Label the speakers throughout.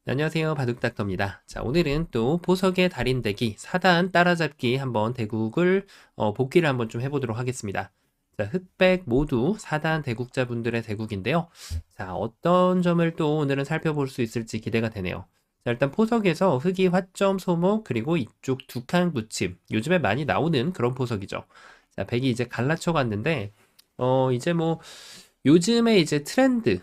Speaker 1: 네, 안녕하세요. 바둑닥터입니다. 자, 오늘은 또 보석의 달인대기 4단 따라잡기 한번 대국을 복귀를 한번 좀 해보도록 하겠습니다. 자, 흑백 모두 4단 대국자분들의 대국인데요. 자, 어떤 점을 또 오늘은 살펴볼 수 있을지 기대가 되네요. 자, 일단 포석에서 흑이 화점 소목 그리고 이쪽 두 칸 붙임 요즘에 많이 나오는 그런 포석이죠. 자, 백이 이제 갈라쳐 갔는데 이제 뭐 요즘에 이제 트렌드,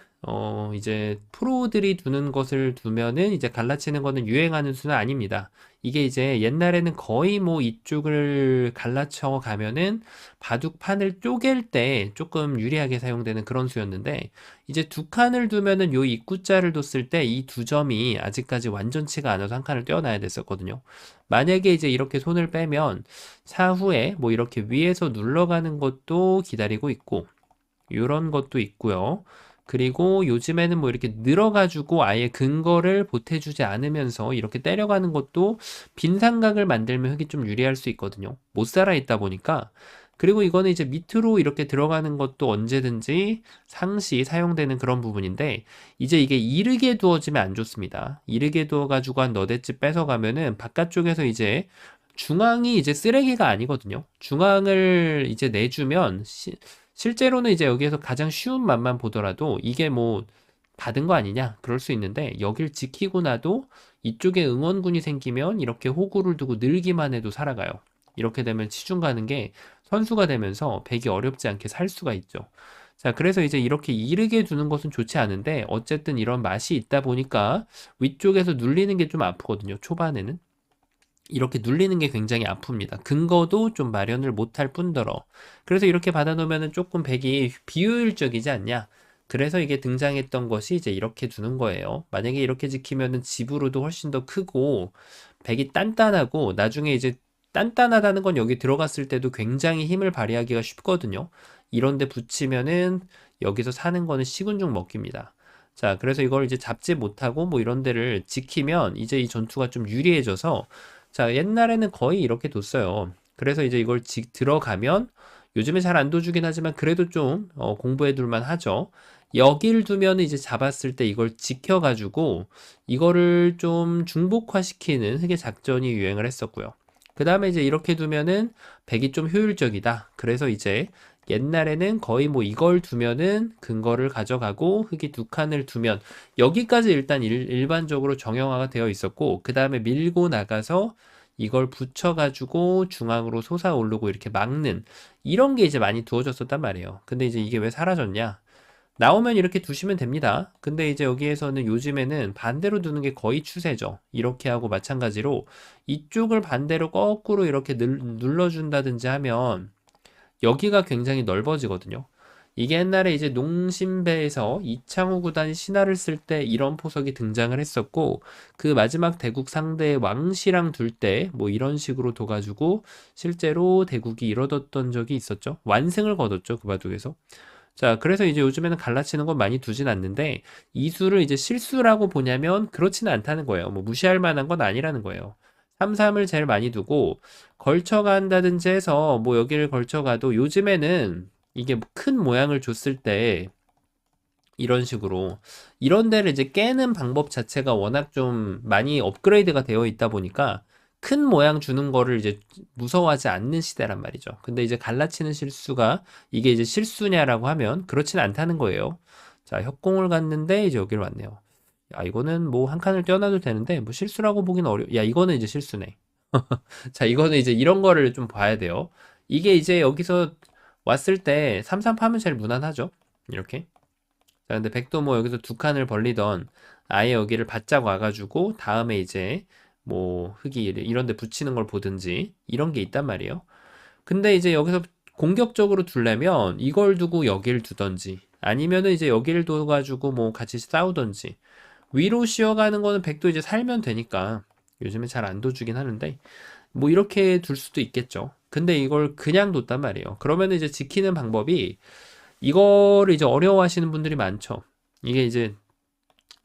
Speaker 1: 이제 프로들이 두는 것을 두면은 이제 갈라치는 거는 유행하는 수는 아닙니다. 이게 이제 옛날에는 거의 뭐 이쪽을 갈라쳐 가면은 바둑판을 쪼갤 때 조금 유리하게 사용되는 그런 수였는데, 이제 두 칸을 두면은 요 입구자를 뒀을 때 이 두 점이 아직까지 완전치가 않아서 한 칸을 떼어놔야 됐었거든요. 만약에 이제 이렇게 손을 빼면 차후에 뭐 이렇게 위에서 눌러가는 것도 기다리고 있고, 요런 것도 있고요. 그리고 요즘에는 뭐 이렇게 늘어가지고 아예 근거를 보태주지 않으면서 이렇게 때려가는 것도 빈삼각을 만들면 흙이 좀 유리할 수 있거든요. 못 살아 있다 보니까. 그리고 이거는 이제 밑으로 이렇게 들어가는 것도 언제든지 상시 사용되는 그런 부분인데, 이제 이게 이르게 두어지면 안 좋습니다. 이르게 두어가지고 한 너댓집 뺏어가면은 바깥쪽에서 이제 중앙이 이제 쓰레기가 아니거든요. 중앙을 이제 내주면 실제로는 이제 여기에서 가장 쉬운 맛만 보더라도 이게 뭐 받은 거 아니냐? 그럴 수 있는데, 여길 지키고 나도 이쪽에 응원군이 생기면 이렇게 호구를 두고 늘기만 해도 살아가요. 이렇게 되면 치중 가는 게 선수가 되면서 백이 어렵지 않게 살 수가 있죠. 자, 그래서 이제 이렇게 이르게 두는 것은 좋지 않은데, 어쨌든 이런 맛이 있다 보니까 위쪽에서 눌리는 게 좀 아프거든요, 초반에는. 이렇게 눌리는 게 굉장히 아픕니다. 근거도 좀 마련을 못할 뿐더러. 그래서 이렇게 받아놓으면 조금 백이 비효율적이지 않냐? 그래서 이게 등장했던 것이 이제 이렇게 두는 거예요. 만약에 이렇게 지키면은 집으로도 훨씬 더 크고, 백이 단단하고, 나중에 이제 단단하다는 건 여기 들어갔을 때도 굉장히 힘을 발휘하기가 쉽거든요. 이런데 붙이면은 여기서 사는 거는 식은죽 먹기입니다. 자, 그래서 이걸 이제 잡지 못하고 뭐 이런 데를 지키면 이제 이 전투가 좀 유리해져서, 자, 옛날에는 거의 이렇게 뒀어요. 그래서 이제 이걸 들어가면 요즘에 잘 안 둬주긴 하지만 그래도 좀 공부해 둘만 하죠. 여길 두면 이제 잡았을 때 이걸 지켜가지고 이거를 좀 중복화시키는 흑의 작전이 유행을 했었고요. 그 다음에 이제 이렇게 두면은 백이 좀 효율적이다. 그래서 이제 옛날에는 거의 뭐 이걸 두면은 근거를 가져가고 흑이 두 칸을 두면 여기까지 일단 일반적으로 정형화가 되어 있었고, 그 다음에 밀고 나가서 이걸 붙여가지고 중앙으로 솟아오르고 이렇게 막는 이런 게 이제 많이 두어졌었단 말이에요. 근데 이제 이게 왜 사라졌냐? 나오면 이렇게 두시면 됩니다. 근데 이제 여기에서는 요즘에는 반대로 두는 게 거의 추세죠. 이렇게 하고 마찬가지로 이쪽을 반대로 거꾸로 이렇게 눌러준다든지 하면 여기가 굉장히 넓어지거든요. 이게 옛날에 이제 농심배에서 이창호 구단이 신화를 쓸 때 이런 포석이 등장을 했었고, 그 마지막 대국 상대 왕씨랑 둘 때 뭐 이런 식으로 둬가지고 실제로 대국이 이뤄졌던 적이 있었죠. 완승을 거뒀죠, 그 바둑에서. 자, 그래서 이제 요즘에는 갈라치는 건 많이 두진 않는데, 이 수를 이제 실수라고 보냐면 그렇지는 않다는 거예요. 뭐 무시할 만한 건 아니라는 거예요. 3-3을 제일 많이 두고 걸쳐간다든지 해서 뭐 여기를 걸쳐가도 요즘에는 이게 큰 모양을 줬을 때 이런 식으로 이런 데를 이제 깨는 방법 자체가 워낙 좀 많이 업그레이드가 되어 있다 보니까 큰 모양 주는 거를 이제 무서워하지 않는 시대란 말이죠. 근데 이제 갈라치는 실수가 이게 이제 실수냐라고 하면 그렇진 않다는 거예요. 자, 협공을 갔는데 이제 여기로 왔네요. 야, 이거는 뭐 한 칸을 떼어놔도 되는데 뭐 실수라고 보기는 야, 이거는 이제 실수네. 자, 이거는 이제 이런 거를 좀 봐야 돼요. 이게 이제 여기서 왔을 때 3-3 파면 제일 무난하죠. 이렇게. 자, 근데 백도 뭐 여기서 두 칸을 벌리던 아예 여기를 바짝 와가지고 다음에 이제 뭐 흙이 이런 데 붙이는 걸 보든지 이런 게 있단 말이에요. 근데 이제 여기서 공격적으로 두려면 이걸 두고 여기를 두던지 아니면은 이제 여기를 둬가지고 뭐 같이 싸우던지 위로 쉬어가는 거는 백도 이제 살면 되니까 요즘에 잘 안 둬주긴 하는데 뭐 이렇게 둘 수도 있겠죠. 근데 이걸 그냥 뒀단 말이에요. 그러면 이제 지키는 방법이 이거를 이제 어려워하시는 분들이 많죠. 이게 이제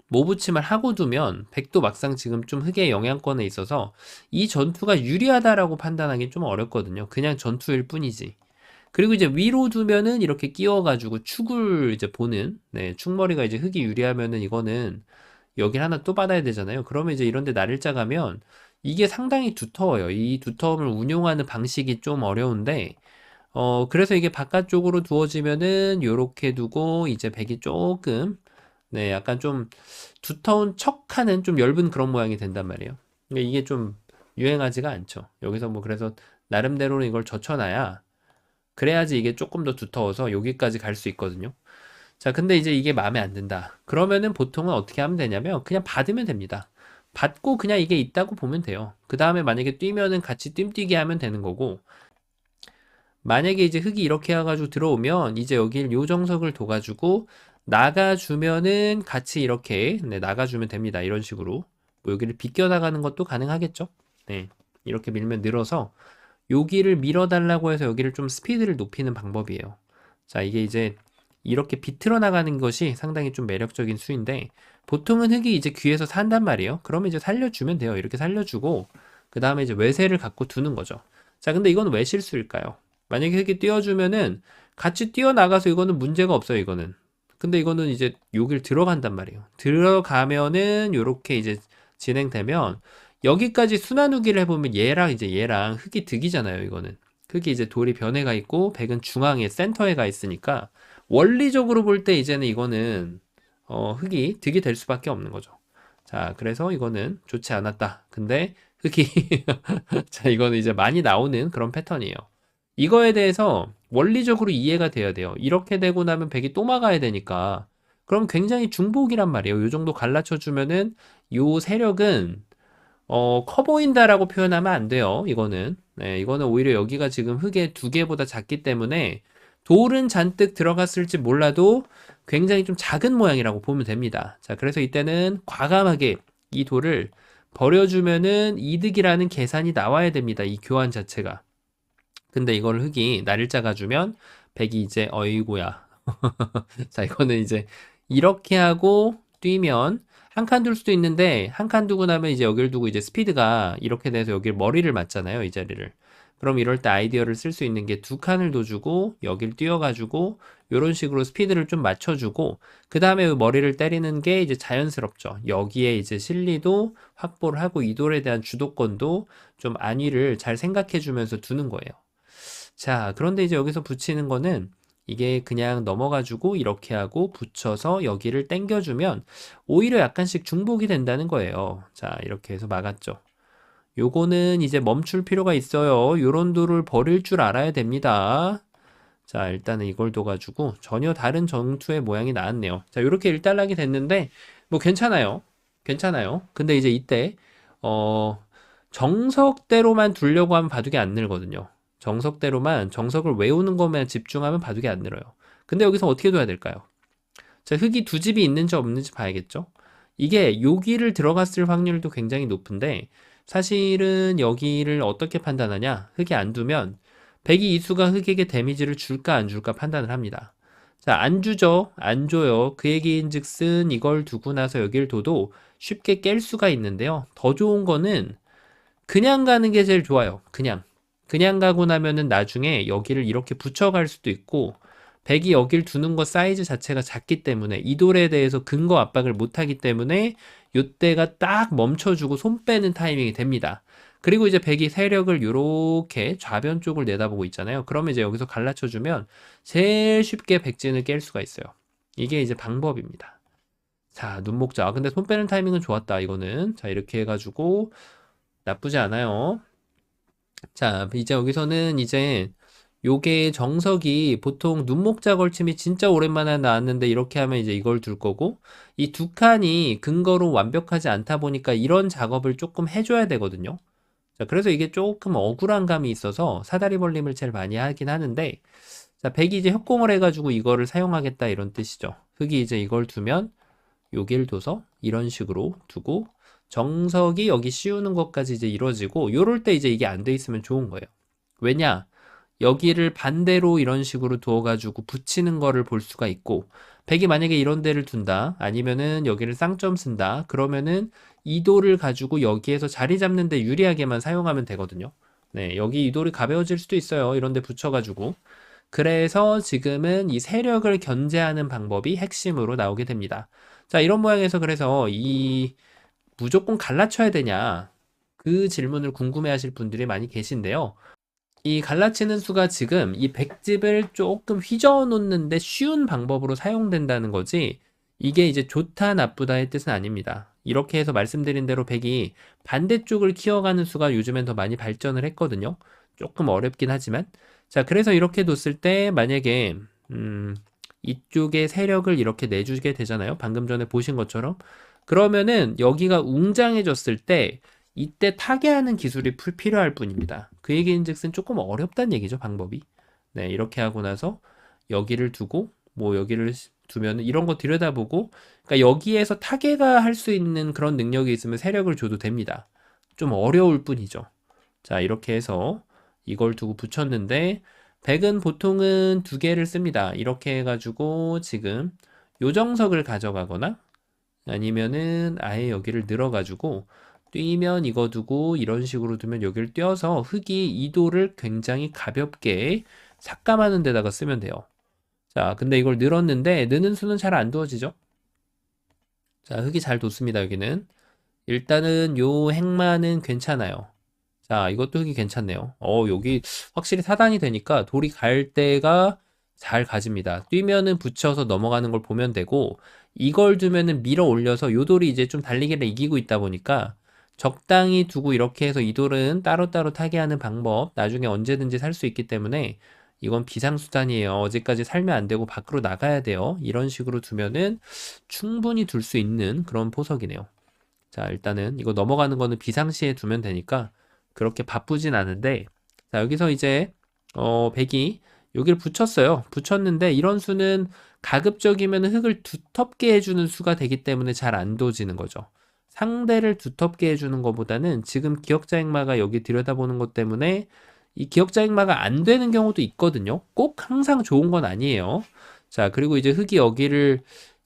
Speaker 1: 모부침을 하고 두면 백도 막상 지금 좀 흑의 영향권에 있어서 이 전투가 유리하다라고 판단하기 좀 어렵거든요. 그냥 전투일 뿐이지. 그리고 이제 위로 두면은 이렇게 끼워가지고 축을 이제 보는, 네, 축머리가 이제 흑이 유리하면은 이거는 여길 하나 또 받아야 되잖아요. 그러면 이제 이런데 날일자 가면 이게 상당히 두터워요. 이 두터움을 운용하는 방식이 좀 어려운데, 그래서 이게 바깥쪽으로 두어지면은 요렇게 두고 이제 백이 조금, 네, 약간 좀 두터운 척하는 좀 엷은 그런 모양이 된단 말이에요. 근데 이게 좀 유행하지가 않죠. 여기서 뭐 그래서 나름대로는 이걸 젖혀놔야 그래야지 이게 조금 더 두터워서 여기까지 갈 수 있거든요. 자, 근데 이제 이게 마음에 안 든다. 그러면은 보통은 어떻게 하면 되냐면 그냥 받으면 됩니다. 받고 그냥 이게 있다고 보면 돼요. 그 다음에 만약에 뛰면은 같이 뜀뛰기 하면 되는 거고, 만약에 이제 흙이 이렇게 해가지고 들어오면 이제 여길 요 정석을 둬가지고 나가주면은 같이 이렇게, 네, 나가주면 됩니다. 이런 식으로. 뭐 여기를 비껴 나가는 것도 가능하겠죠. 네, 이렇게 밀면 늘어서 여기를 밀어달라고 해서 여기를 좀 스피드를 높이는 방법이에요. 자, 이게 이제 이렇게 비틀어 나가는 것이 상당히 좀 매력적인 수인데, 보통은 흙이 이제 귀에서 산단 말이에요. 그러면 이제 살려주면 돼요. 이렇게 살려주고 그 다음에 이제 외세를 갖고 두는 거죠. 자, 근데 이건 왜 실수일까요? 만약에 흙이 띄워주면은 같이 뛰어나가서 이거는 문제가 없어요. 이거는. 근데 이거는 이제 여길 들어간단 말이에요. 들어가면은 요렇게 이제 진행되면 여기까지 순환우기를 해보면 얘랑 흙이 득이잖아요. 이거는 흙이 이제 돌이 변해가 있고 백은 중앙에 센터에 가 있으니까 원리적으로 볼 때 이제는 이거는 흙이 득이 될 수밖에 없는 거죠. 자, 그래서 이거는 좋지 않았다. 근데 흙이 자, 이거는 이제 많이 나오는 그런 패턴이에요. 이거에 대해서 원리적으로 이해가 돼야 돼요. 이렇게 되고 나면 백이 또 막아야 되니까. 그럼 굉장히 중복이란 말이에요. 요 정도 갈라쳐 주면은 요 세력은 커 보인다라고 표현하면 안 돼요. 이거는. 네, 이거는 오히려 여기가 지금 흙의 두 개보다 작기 때문에 돌은 잔뜩 들어갔을지 몰라도 굉장히 좀 작은 모양이라고 보면 됩니다. 자, 그래서 이때는 과감하게 이 돌을 버려주면은 이득이라는 계산이 나와야 됩니다. 이 교환 자체가. 근데 이걸 흙이 날일자가 주면 백이 이제 어이구야. 자, 이거는 이제 이렇게 하고 뛰면 한 칸 둘 수도 있는데 한 칸 두고 나면 이제 여기를 두고 이제 스피드가 이렇게 돼서 여기를 머리를 맞잖아요. 이 자리를. 그럼 이럴 때 아이디어를 쓸 수 있는 게 두 칸을 둬주고 여길 띄워가지고 이런 식으로 스피드를 좀 맞춰주고 그 다음에 머리를 때리는 게 이제 자연스럽죠. 여기에 이제 실리도 확보를 하고 이 돌에 대한 주도권도 좀 안위를 잘 생각해주면서 두는 거예요. 자, 그런데 이제 여기서 붙이는 거는 이게 그냥 넘어가지고 이렇게 하고 붙여서 여기를 당겨주면 오히려 약간씩 중복이 된다는 거예요. 자, 이렇게 해서 막았죠. 요거는 이제 멈출 필요가 있어요. 요런 돌을 버릴 줄 알아야 됩니다. 자, 일단은 이걸 둬가지고 전혀 다른 전투의 모양이 나왔네요. 자, 요렇게 일단락이 됐는데 뭐 괜찮아요. 괜찮아요. 근데 이제 이때 정석대로만 두려고 하면 바둑이 안 늘거든요. 정석대로만 정석을 외우는 것만 집중하면 바둑이 안 늘어요. 근데 여기서 어떻게 둬야 될까요? 자, 흙이 두 집이 있는지 없는지 봐야겠죠? 이게 여기를 들어갔을 확률도 굉장히 높은데 사실은 여기를 어떻게 판단하냐? 흙이 안 두면 백이 이수가 흙에게 데미지를 줄까 안 줄까 판단을 합니다. 자, 안 주죠? 안 줘요. 그 얘기인 즉슨 이걸 두고 나서 여기를 둬도 쉽게 깰 수가 있는데요. 더 좋은 거는 그냥 가는 게 제일 좋아요. 그냥 가고 나면은 나중에 여기를 이렇게 붙여갈 수도 있고 백이 여길 두는 것 사이즈 자체가 작기 때문에 이 돌에 대해서 근거 압박을 못하기 때문에 요때가 딱 멈춰주고 손 빼는 타이밍이 됩니다. 그리고 이제 백이 세력을 이렇게 좌변 쪽을 내다보고 있잖아요. 그러면 이제 여기서 갈라쳐주면 제일 쉽게 백진을 깰 수가 있어요. 이게 이제 방법입니다. 자, 눈목자. 근데 손 빼는 타이밍은 좋았다, 이거는. 자, 이렇게 해가지고 나쁘지 않아요. 자, 이제 여기서는 이제 요게 정석이 보통 눈목자 걸침이 진짜 오랜만에 나왔는데 이렇게 하면 이제 이걸 둘 거고 이 두 칸이 근거로 완벽하지 않다 보니까 이런 작업을 조금 해줘야 되거든요. 자, 그래서 이게 조금 억울한 감이 있어서 사다리 벌림을 제일 많이 하긴 하는데 자, 백이 이제 협공을 해가지고 이거를 사용하겠다 이런 뜻이죠. 흙이 이제 이걸 두면 여기를 둬서 이런 식으로 두고 정석이 여기 씌우는 것까지 이제 이루어지고 요럴 때 이제 이게 안 돼 있으면 좋은 거예요. 왜냐? 여기를 반대로 이런 식으로 두어가지고 붙이는 거를 볼 수가 있고 백이 만약에 이런 데를 둔다 아니면은 여기를 쌍점 쓴다 그러면은 이 돌을 가지고 여기에서 자리 잡는 데 유리하게만 사용하면 되거든요. 네, 여기 이 돌이 가벼워질 수도 있어요. 이런 데 붙여가지고 그래서 지금은 이 세력을 견제하는 방법이 핵심으로 나오게 됩니다. 자, 이런 모양에서 그래서 무조건 갈라쳐야 되냐? 그 질문을 궁금해 하실 분들이 많이 계신데요. 이 갈라치는 수가 지금 이 100집을 조금 휘저어 놓는데 쉬운 방법으로 사용된다는 거지, 이게 이제 좋다, 나쁘다의 뜻은 아닙니다. 이렇게 해서 말씀드린 대로 100이 반대쪽을 키워가는 수가 요즘엔 더 많이 발전을 했거든요. 조금 어렵긴 하지만. 자, 그래서 이렇게 뒀을 때 만약에, 이쪽에 세력을 이렇게 내주게 되잖아요. 방금 전에 보신 것처럼. 그러면은 여기가 웅장해졌을 때 이때 타개하는 기술이 필요할 뿐입니다. 그 얘기인즉슨 조금 어렵다는 얘기죠, 방법이. 네, 이렇게 하고 나서 여기를 두고 뭐 여기를 두면 이런 거 들여다보고, 그러니까 여기에서 타개가 할 수 있는 그런 능력이 있으면 세력을 줘도 됩니다. 좀 어려울 뿐이죠. 자, 이렇게 해서 이걸 두고 붙였는데, 백은 보통은 두 개를 씁니다. 이렇게 해가지고 지금 요정석을 가져가거나 아니면은 아예 여기를 늘어가지고 뛰면 이거 두고 이런 식으로 두면 여기를 띄어서 흙이 이도를 굉장히 가볍게 삭감하는 데다가 쓰면 돼요. 자, 근데 이걸 늘었는데 느는 수는 잘 안 두어지죠? 자, 흙이 잘 돋습니다, 여기는. 일단은 요 행마는 괜찮아요. 자, 이것도 흙이 괜찮네요. 여기 확실히 사단이 되니까 돌이 갈 때가 잘 가집니다. 뛰면은 붙여서 넘어가는 걸 보면 되고, 이걸 두면은 밀어 올려서 요 돌이 이제 좀 달리기를 이기고 있다 보니까 적당히 두고 이렇게 해서 이 돌은 따로따로 타게 하는 방법, 나중에 언제든지 살 수 있기 때문에 이건 비상수단이에요. 어제까지 살면 안 되고 밖으로 나가야 돼요. 이런 식으로 두면은 충분히 둘 수 있는 그런 포석이네요. 자, 일단은 이거 넘어가는 거는 비상시에 두면 되니까 그렇게 바쁘진 않은데, 자, 여기서 이제 백이 여기를 붙였어요. 붙였는데 이런 수는 가급적이면 흙을 두텁게 해주는 수가 되기 때문에 잘 안 둬지는 거죠. 상대를 두텁게 해주는 것보다는 지금 기역자 행마가 여기 들여다보는 것 때문에 이 기역자 행마가 안 되는 경우도 있거든요. 꼭 항상 좋은 건 아니에요. 자, 그리고 이제 흙이 여기를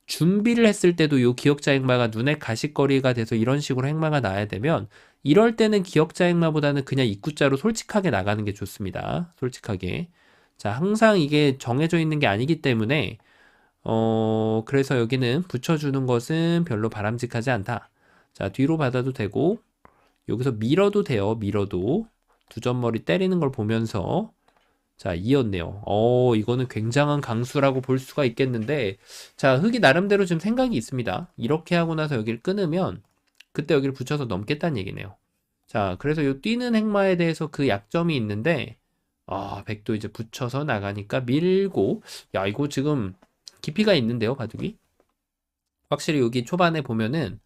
Speaker 1: 준비를 했을 때도 요 기역자 행마가 눈에 가시거리가 돼서 이런 식으로 행마가 나야 되면, 이럴 때는 기역자 행마보다는 그냥 입구자로 솔직하게 나가는 게 좋습니다. 솔직하게. 자, 항상 이게 정해져 있는 게 아니기 때문에 그래서 여기는 붙여주는 것은 별로 바람직하지 않다. 자, 뒤로 받아도 되고 여기서 밀어도 돼요. 밀어도 두 점머리 때리는 걸 보면서, 자, 이었네요. 이거는 굉장한 강수라고 볼 수가 있겠는데, 자, 흙이 나름대로 지금 생각이 있습니다. 이렇게 하고 나서 여기를 끊으면 그때 여기를 붙여서 넘겠다는 얘기네요. 자, 그래서 이 뛰는 행마에 대해서 그 약점이 있는데, 백도 이제 붙여서 나가니까 밀고, 야, 이거 지금 깊이가 있는데요, 바둑이? 확실히 여기 초반에 보면은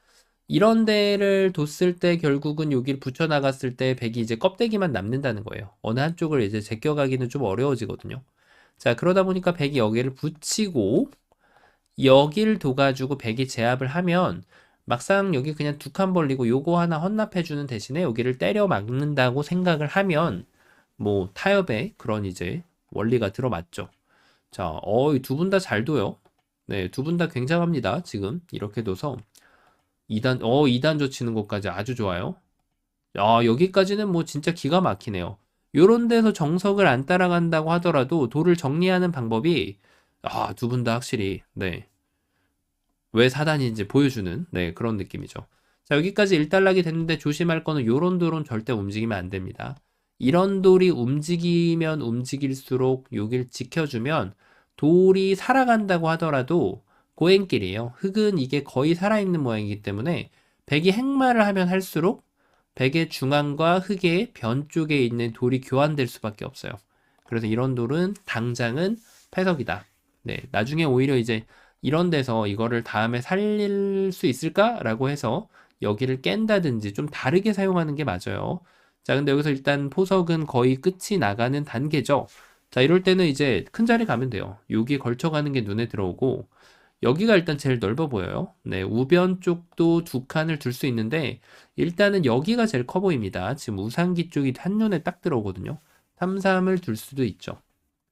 Speaker 1: 이런 데를 뒀을 때 결국은 여기를 붙여나갔을 때 백이 이제 껍데기만 남는다는 거예요. 어느 한쪽을 이제 제껴가기는 좀 어려워지거든요. 자, 그러다 보니까 백이 여기를 붙이고 여기를 둬가지고 백이 제압을 하면 막상 여기 그냥 두 칸 벌리고 요거 하나 헌납해주는 대신에 여기를 때려 막는다고 생각을 하면 뭐 타협의 그런 이제 원리가 들어맞죠. 자, 두 분 다 잘 둬요. 네, 두 분 다 굉장합니다. 지금 이렇게 둬서 2단 젖히는 것까지 아주 좋아요. 여기까지는 뭐 진짜 기가 막히네요. 요런 데서 정석을 안 따라간다고 하더라도 돌을 정리하는 방법이, 두 분 다 확실히, 네, 왜 사단인지 보여주는, 네, 그런 느낌이죠. 자, 여기까지 일단락이 됐는데 조심할 거는 요런 돌은 절대 움직이면 안 됩니다. 이런 돌이 움직이면 움직일수록 여길 지켜주면 돌이 살아간다고 하더라도 고행길이에요. 흙은 이게 거의 살아있는 모양이기 때문에 백이 행마를 하면 할수록 백의 중앙과 흙의 변 쪽에 있는 돌이 교환될 수밖에 없어요. 그래서 이런 돌은 당장은 패석이다. 네, 나중에 오히려 이제 이런 데서 이거를 다음에 살릴 수 있을까라고 해서 여기를 깬다든지 좀 다르게 사용하는 게 맞아요. 자, 근데 여기서 일단 포석은 거의 끝이 나가는 단계죠. 자, 이럴 때는 이제 큰 자리 가면 돼요. 여기 걸쳐가는 게 눈에 들어오고, 여기가 일단 제일 넓어 보여요. 네, 우변 쪽도 두 칸을 둘 수 있는데, 일단은 여기가 제일 커 보입니다. 지금 우상기 쪽이 한눈에 딱 들어오거든요. 3, 3을 둘 수도 있죠.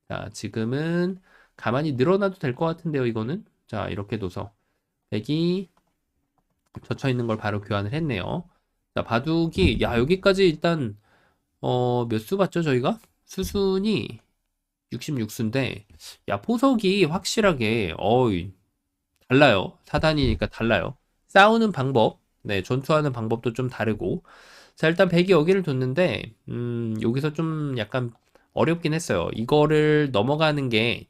Speaker 1: 자, 지금은 가만히 늘어나도 될 것 같은데요, 이거는. 자, 이렇게 둬서 백이 젖혀 있는 걸 바로 교환을 했네요. 자, 바둑이, 야, 여기까지 일단, 몇 수 봤죠, 저희가? 수순이 66수인데, 야, 포석이 확실하게, 달라요. 4단이니까 달라요. 싸우는 방법, 네, 전투하는 방법도 좀 다르고. 자, 일단 백이 여기를 뒀는데, 여기서 좀 약간 어렵긴 했어요. 이거를 넘어가는 게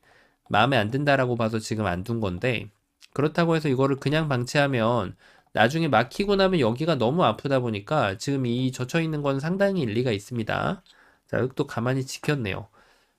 Speaker 1: 마음에 안 든다라고 봐서 지금 안 둔 건데, 그렇다고 해서 이거를 그냥 방치하면 나중에 막히고 나면 여기가 너무 아프다 보니까 지금 이 젖혀 있는 건 상당히 일리가 있습니다. 자, 흙도 가만히 지켰네요.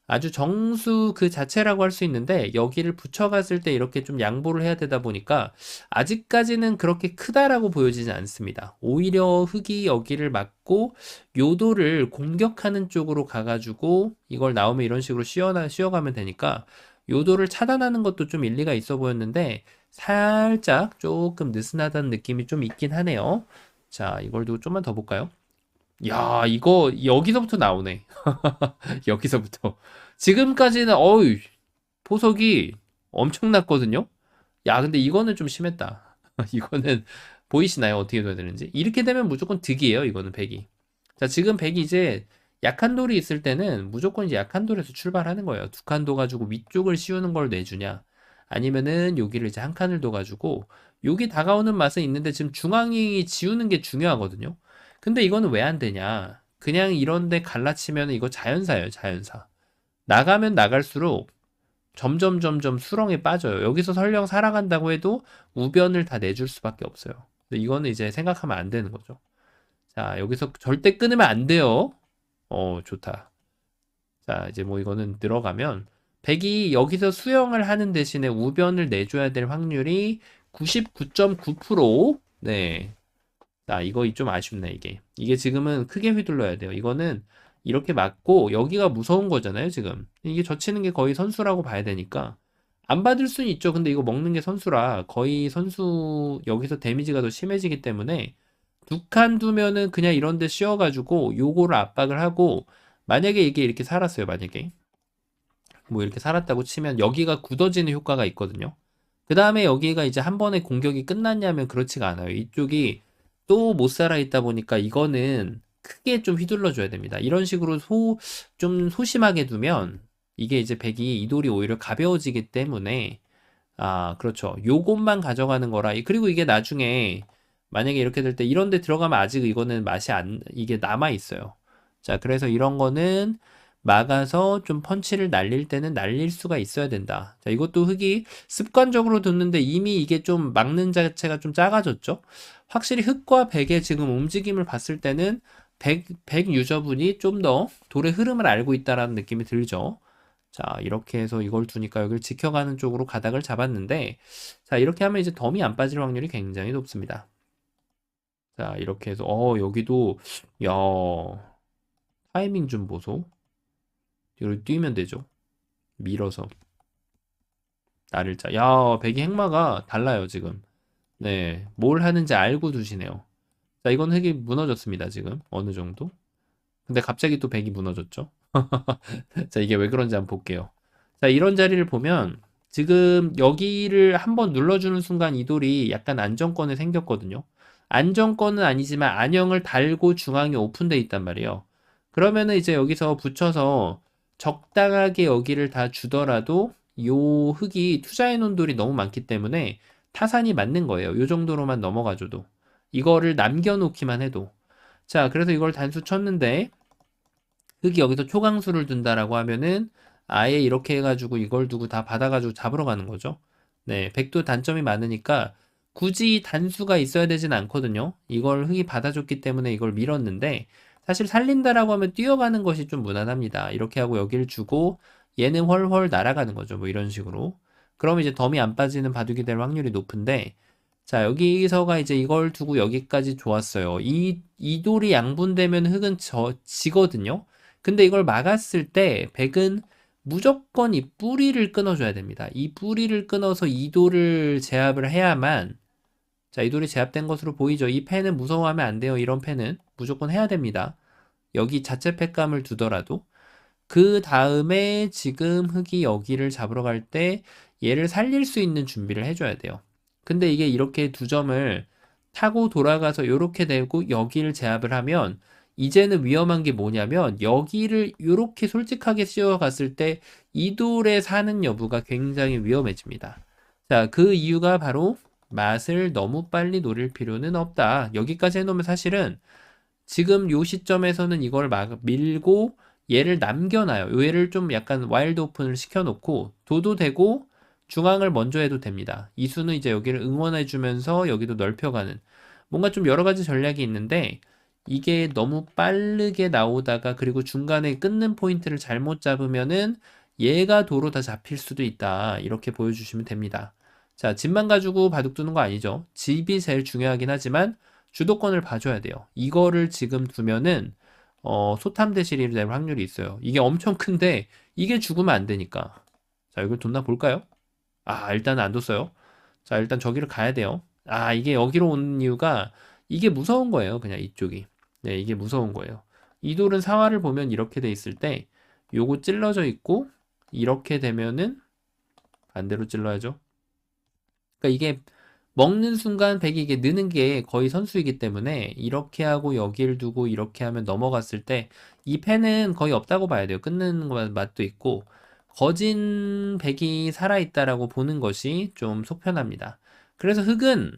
Speaker 1: 아주 정수 그 자체라고 할 수 있는데 여기를 붙여갔을 때 이렇게 좀 양보를 해야 되다 보니까 아직까지는 그렇게 크다라고 보여지지 않습니다. 오히려 흙이 여기를 막고 요도를 공격하는 쪽으로 가가지고 이걸 나오면 이런 식으로 씌워가면 되니까 요도를 차단하는 것도 좀 일리가 있어 보였는데 살짝 조금 느슨하다는 느낌이 좀 있긴 하네요. 자, 이걸 두고 좀만 더 볼까요? 야, 이거 여기서부터 나오네. 여기서부터. 지금까지는 어이 보석이 엄청났거든요. 야, 근데 이거는 좀 심했다. 이거는 보이시나요? 어떻게 둬야 되는지. 이렇게 되면 무조건 득이에요. 이거는 백이. 자, 지금 백이 이제 약한 돌이 있을 때는 무조건 이제 약한 돌에서 출발하는 거예요. 두 칸 둬가지고 위쪽을 씌우는 걸 내주냐. 아니면은 여기를 이제 한 칸을 둬가지고 여기 다가오는 맛은 있는데 지금 중앙이 지우는 게 중요하거든요. 근데 이거는 왜 안 되냐. 그냥 이런데 갈라치면 이거 자연사예요. 자연사. 나가면 나갈수록 점점 수렁에 빠져요. 여기서 설령 살아간다고 해도 우변을 다 내줄 수밖에 없어요. 근데 이거는 이제 생각하면 안 되는 거죠. 자, 여기서 절대 끊으면 안 돼요. 좋다. 자, 이제 뭐 이거는 들어가면 백이 여기서 수영을 하는 대신에 우변을 내줘야 될 확률이 99.9%. 네. 자, 이거 좀 아쉽네, 이게. 이게 지금은 크게 휘둘러야 돼요. 이거는 이렇게 맞고, 여기가 무서운 거잖아요, 지금. 이게 젖히는 게 거의 선수라고 봐야 되니까. 안 받을 수는 있죠. 근데 이거 먹는 게 선수라, 거의 선수, 여기서 데미지가 더 심해지기 때문에, 두 칸 두면은 그냥 이런 데 씌워가지고, 요거를 압박을 하고, 만약에 이게 이렇게 살았어요, 만약에. 뭐 이렇게 살았다고 치면, 여기가 굳어지는 효과가 있거든요. 그 다음에 여기가 이제 한 번에 공격이 끝났냐면 그렇지가 않아요. 이쪽이 또 못 살아 있다 보니까 이거는 크게 좀 휘둘러 줘야 됩니다. 이런 식으로 좀 소심하게 두면 이게 이제 백이 이 돌이 오히려 가벼워지기 때문에 그렇죠. 요것만 가져가는 거라. 그리고 이게 나중에 만약에 이렇게 될 때 이런 데 들어가면 아직 이거는 맛이 이게 남아 있어요. 자, 그래서 이런 거는 막아서 좀 펀치를 날릴 때는 날릴 수가 있어야 된다. 자, 이것도 흙이 습관적으로 뒀는데 이미 이게 좀 막는 자체가 좀 작아졌죠. 확실히 흙과 백의 지금 움직임을 봤을 때는 백 유저분이 좀 더 돌의 흐름을 알고 있다라는 느낌이 들죠. 자, 이렇게 해서 이걸 두니까 여기를 지켜가는 쪽으로 가닥을 잡았는데, 자, 이렇게 하면 이제 덤이 안 빠질 확률이 굉장히 높습니다. 자, 이렇게 해서, 여기도, 야, 타이밍 좀 보소. 이걸 뛰면 되죠. 밀어서. 나를 야, 백이 행마가 달라요, 지금. 네, 뭘 하는지 알고 두시네요. 자, 이건 흙이 무너졌습니다, 지금. 어느 정도. 근데 갑자기 또 백이 무너졌죠. 자, 이게 왜 그런지 한번 볼게요. 자, 이런 자리를 보면 지금 여기를 한번 눌러주는 순간 이 돌이 약간 안정권에 생겼거든요. 안정권은 아니지만 안형을 달고 중앙이 오픈돼 있단 말이에요. 그러면은 이제 여기서 붙여서 적당하게 여기를 다 주더라도 요 흙이 투자해 놓은 돌이 너무 많기 때문에 타산이 맞는 거예요. 요 정도로만 넘어가줘도. 이거를 남겨놓기만 해도. 자, 그래서 이걸 단수 쳤는데 흙이 여기서 초강수를 둔다라고 하면은 아예 이렇게 해가지고 이걸 두고 다 받아가지고 잡으러 가는 거죠. 네, 백도 단점이 많으니까 굳이 단수가 있어야 되진 않거든요. 이걸 흙이 받아줬기 때문에 이걸 밀었는데 사실 살린다라고 하면 뛰어가는 것이 좀 무난합니다. 이렇게 하고 여기를 주고 얘는 훨훨 날아가는 거죠. 뭐 이런 식으로. 그럼 이제 덤이 안 빠지는 바둑이 될 확률이 높은데 자, 여기서가 이제 이걸 두고 여기까지 좋았어요. 이 돌이 양분되면 흙은 지거든요. 근데 이걸 막았을 때 백은 무조건 이 뿌리를 끊어줘야 됩니다. 이 뿌리를 끊어서 이 돌을 제압을 해야만 자, 이 돌이 제압된 것으로 보이죠. 이 펜은 무서워하면 안 돼요. 이런 펜은 무조건 해야 됩니다. 여기 자체 팩감을 두더라도 그 다음에 지금 흙이 여기를 잡으러 갈 때 얘를 살릴 수 있는 준비를 해줘야 돼요. 근데 이게 이렇게 두 점을 타고 돌아가서 이렇게 되고 여기를 제압을 하면 이제는 위험한 게 뭐냐면 여기를 이렇게 솔직하게 씌워갔을 때 이 돌에 사는 여부가 굉장히 위험해집니다. 자, 그 이유가 바로 맛을 너무 빨리 노릴 필요는 없다. 여기까지 해놓으면 사실은 지금 요 시점에서는 이걸 막 밀고 얘를 남겨놔요. 얘를 좀 약간 와일드 오픈을 시켜놓고 둬도 되고 중앙을 먼저 해도 됩니다. 이수는 이제 여기를 응원해주면서 여기도 넓혀가는 뭔가 좀 여러 가지 전략이 있는데 이게 너무 빠르게 나오다가 그리고 중간에 끊는 포인트를 잘못 잡으면은 얘가 도로 다 잡힐 수도 있다. 이렇게 보여주시면 됩니다. 자, 집만 가지고 바둑 두는 거 아니죠. 집이 제일 중요하긴 하지만 주도권을 봐줘야 돼요. 이거를 지금 두면은 소탐대실이 될 확률이 있어요. 이게 엄청 큰데 이게 죽으면 안 되니까. 자, 이걸 뒀나 볼까요? 아, 일단 안 뒀어요. 자, 일단 저기를 가야 돼요. 아, 이게 여기로 온 이유가 이게 무서운 거예요. 그냥 이쪽이. 네, 이게 무서운 거예요. 이 돌은 사활을 보면 이렇게 돼 있을 때 요거 찔러져 있고 이렇게 되면은 반대로 찔러야죠. 그러니까 이게 먹는 순간 백이 이게 느는 게 거의 선수이기 때문에 이렇게 하고 여기를 두고 이렇게 하면 넘어갔을 때 이 패는 거의 없다고 봐야 돼요. 끊는 맛도 있고 거진 백이 살아있다라고 보는 것이 좀 속편합니다. 그래서 흙은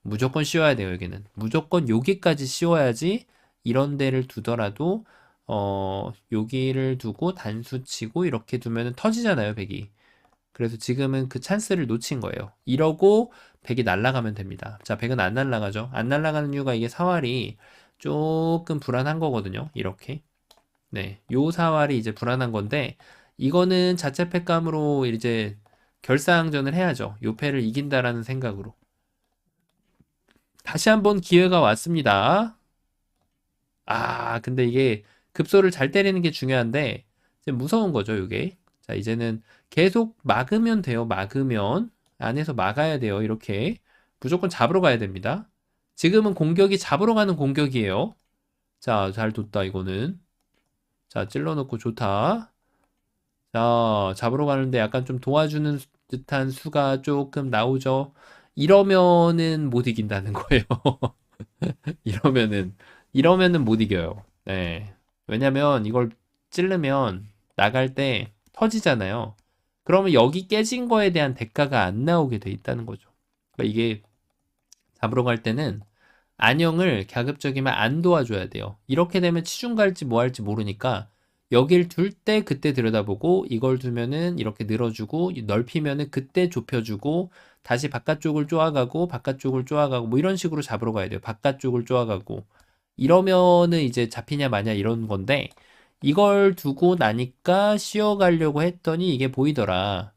Speaker 1: 무조건 씌워야 돼요. 여기는 무조건 여기까지 씌워야지 이런 데를 두더라도 여기를 두고 단수 치고 이렇게 두면 터지잖아요. 백이. 그래서 지금은 그 찬스를 놓친 거예요. 이러고 백이 날아가면 됩니다. 자, 백은 안 날아가죠. 안 날아가는 이유가 이게 사활이 조금 불안한 거거든요. 이렇게. 네, 요 사활이 이제 불안한 건데 이거는 자체 패감으로 이제 결사항전을 해야죠. 요 패를 이긴다라는 생각으로. 다시 한번 기회가 왔습니다. 아, 근데 이게 급소를 잘 때리는 게 중요한데 이제 무서운 거죠, 이게. 자, 이제는 계속 막으면 돼요. 막으면 안에서 막아야 돼요. 이렇게 무조건 잡으러 가야 됩니다. 지금은 공격이 잡으러 가는 공격이에요. 자, 잘 뒀다 이거는. 자, 찔러놓고 좋다. 자, 잡으러 가는데 약간 좀 도와주는 듯한 수가 조금 나오죠. 이러면은 못 이긴다는 거예요. 이러면은 이러면은 못 이겨요. 네. 왜냐면 이걸 찌르면 나갈 때 터지잖아요. 그러면 여기 깨진 거에 대한 대가가 안 나오게 돼 있다는 거죠. 그러니까 이게 잡으러 갈 때는 안형을 가급적이면 안 도와줘야 돼요. 이렇게 되면 치중 갈지 뭐 할지 모르니까 여길 둘 때 그때 들여다보고 이걸 두면은 이렇게 늘어주고 넓히면은 그때 좁혀주고 다시 바깥쪽을 쪼아가고 바깥쪽을 쪼아가고 뭐 이런 식으로 잡으러 가야 돼요. 바깥쪽을 쪼아가고 이러면은 이제 잡히냐 마냐 이런 건데 이걸 두고 나니까 쉬어가려고 했더니 이게 보이더라.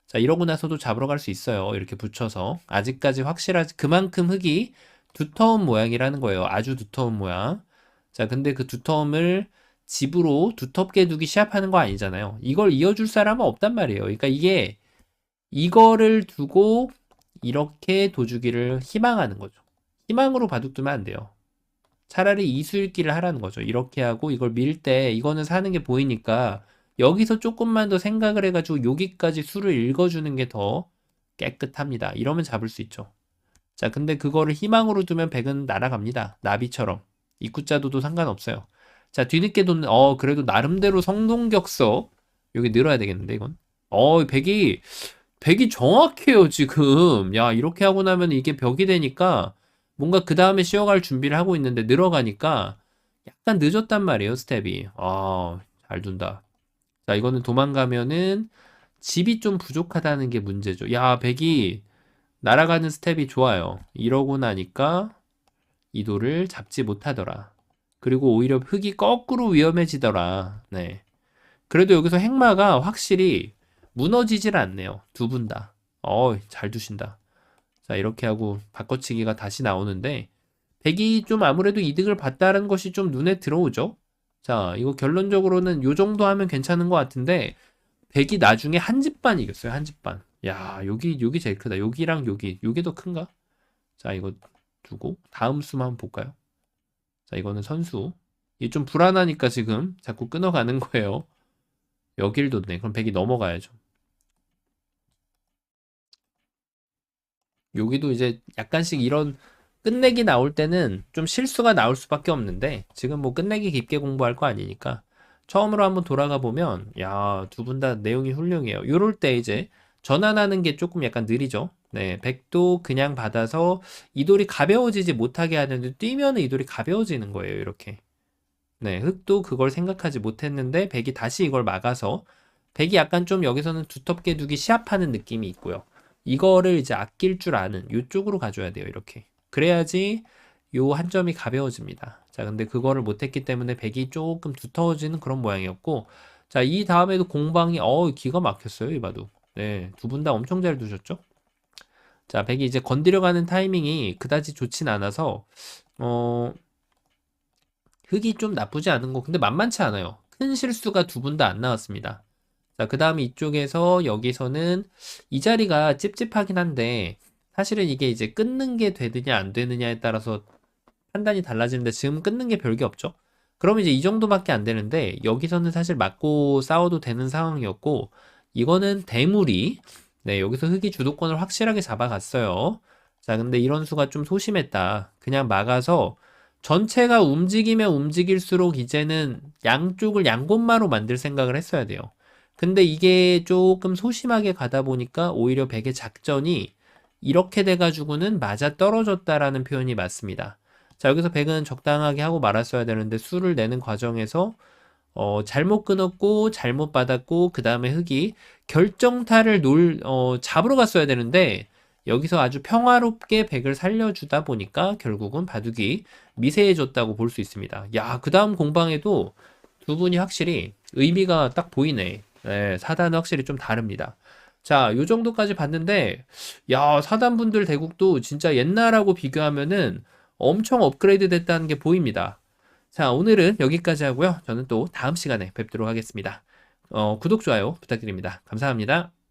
Speaker 1: 자, 이러고 나서도 잡으러 갈 수 있어요. 이렇게 붙여서. 아직까지 확실하지. 그만큼 흙이 두터운 모양이라는 거예요. 아주 두터운 모양. 자, 근데 그 두터움을 집으로 두텁게 두기 시합하는 거 아니잖아요. 이걸 이어줄 사람은 없단 말이에요. 그러니까 이게 이거를 두고 이렇게 도주기를 희망하는 거죠. 희망으로 바둑 두면 안 돼요. 차라리 이수읽기를 하라는 거죠. 이렇게 하고 이걸 밀 때 이거는 사는 게 보이니까 여기서 조금만 더 생각을 해가지고 여기까지 수를 읽어주는 게 더 깨끗합니다. 이러면 잡을 수 있죠. 자, 근데 그거를 희망으로 두면 백은 날아갑니다. 나비처럼. 입구자도도 상관없어요. 자, 뒤늦게 돋는, 그래도 나름대로 성동격서. 여기 늘어야 되겠는데, 이건. 백이 정확해요, 지금. 야, 이렇게 하고 나면 이게 벽이 되니까 뭔가 그 다음에 쉬어갈 준비를 하고 있는데 늘어가니까 약간 늦었단 말이에요, 스텝이. 잘 둔다. 자, 이거는 도망가면은 집이 좀 부족하다는 게 문제죠. 야, 백이 날아가는 스텝이 좋아요. 이러고 나니까 이도를 잡지 못하더라. 그리고 오히려 흙이 거꾸로 위험해지더라. 네. 그래도 여기서 행마가 확실히 무너지질 않네요. 두 분 다. 잘 두신다. 자, 이렇게 하고 바꿔치기가 다시 나오는데 백이 좀 아무래도 이득을 봤다는 것이 좀 눈에 들어오죠. 자, 이거 결론적으로는 요 정도 하면 괜찮은 것 같은데 백이 나중에 한 집반 이겼어요. 한 집반. 야, 여기 제일 크다. 여기랑 여기 더 큰가? 자, 이거 두고 다음 수만 한번 볼까요? 자, 이거는 선수. 이게 좀 불안하니까 지금 자꾸 끊어가는 거예요. 여길 뒀네. 그럼 백이 넘어가야죠. 여기도 이제 약간씩 이런 끝내기 나올 때는 좀 실수가 나올 수밖에 없는데 지금 뭐 끝내기 깊게 공부할 거 아니니까 처음으로 한번 돌아가 보면 야, 두 분 다 내용이 훌륭해요. 요럴 때 이제 전환하는 게 조금 약간 느리죠. 네, 백도 그냥 받아서 이 돌이 가벼워지지 못하게 하는데 뛰면은 이 돌이 가벼워지는 거예요, 이렇게. 네, 흑도 그걸 생각하지 못했는데 백이 다시 이걸 막아서 백이 약간 좀 여기서는 두텁게 두기 시합하는 느낌이 있고요. 이거를 이제 아낄 줄 아는 이쪽으로 가줘야 돼요, 이렇게. 그래야지 요 한 점이 가벼워집니다. 자, 근데 그거를 못했기 때문에 백이 조금 두터워지는 그런 모양이었고, 자, 이 다음에도 공방이 기가 막혔어요, 이 바둑. 네, 두 분 다 엄청 잘 두셨죠? 자, 백이 이제 건드려가는 타이밍이 그다지 좋진 않아서 어, 흙이 좀 나쁘지 않은 거. 근데 만만치 않아요. 큰 실수가 두 분 다 안 나왔습니다. 자, 그 다음에 이쪽에서 여기서는 이 자리가 찝찝하긴 한데 사실은 이게 이제 끊는 게 되느냐 안 되느냐에 따라서 판단이 달라지는데 지금 끊는 게 별게 없죠. 그러면 이제 이 정도밖에 안 되는데 여기서는 사실 맞고 싸워도 되는 상황이었고 이거는 대물이 네, 여기서 흙이 주도권을 확실하게 잡아갔어요. 자, 근데 이런 수가 좀 소심했다. 그냥 막아서 전체가 움직이면 움직일수록 이제는 양쪽을 양곳마로 만들 생각을 했어야 돼요. 근데 이게 조금 소심하게 가다 보니까 오히려 백의 작전이 이렇게 돼가지고는 맞아 떨어졌다라는 표현이 맞습니다. 자, 여기서 백은 적당하게 하고 말았어야 되는데 수를 내는 과정에서 잘못 끊었고 잘못 받았고 그 다음에 흑이 결정타를 잡으러 갔어야 되는데 여기서 아주 평화롭게 백을 살려주다 보니까 결국은 바둑이 미세해졌다고 볼 수 있습니다. 야, 그 다음 공방에도 두 분이 확실히 의미가 딱 보이네. 네, 사단은 확실히 좀 다릅니다. 자, 요 정도까지 봤는데, 야, 사단분들 대국도 진짜 옛날하고 비교하면은 엄청 업그레이드 됐다는 게 보입니다. 자, 오늘은 여기까지 하고요. 저는 또 다음 시간에 뵙도록 하겠습니다. 구독, 좋아요 부탁드립니다. 감사합니다.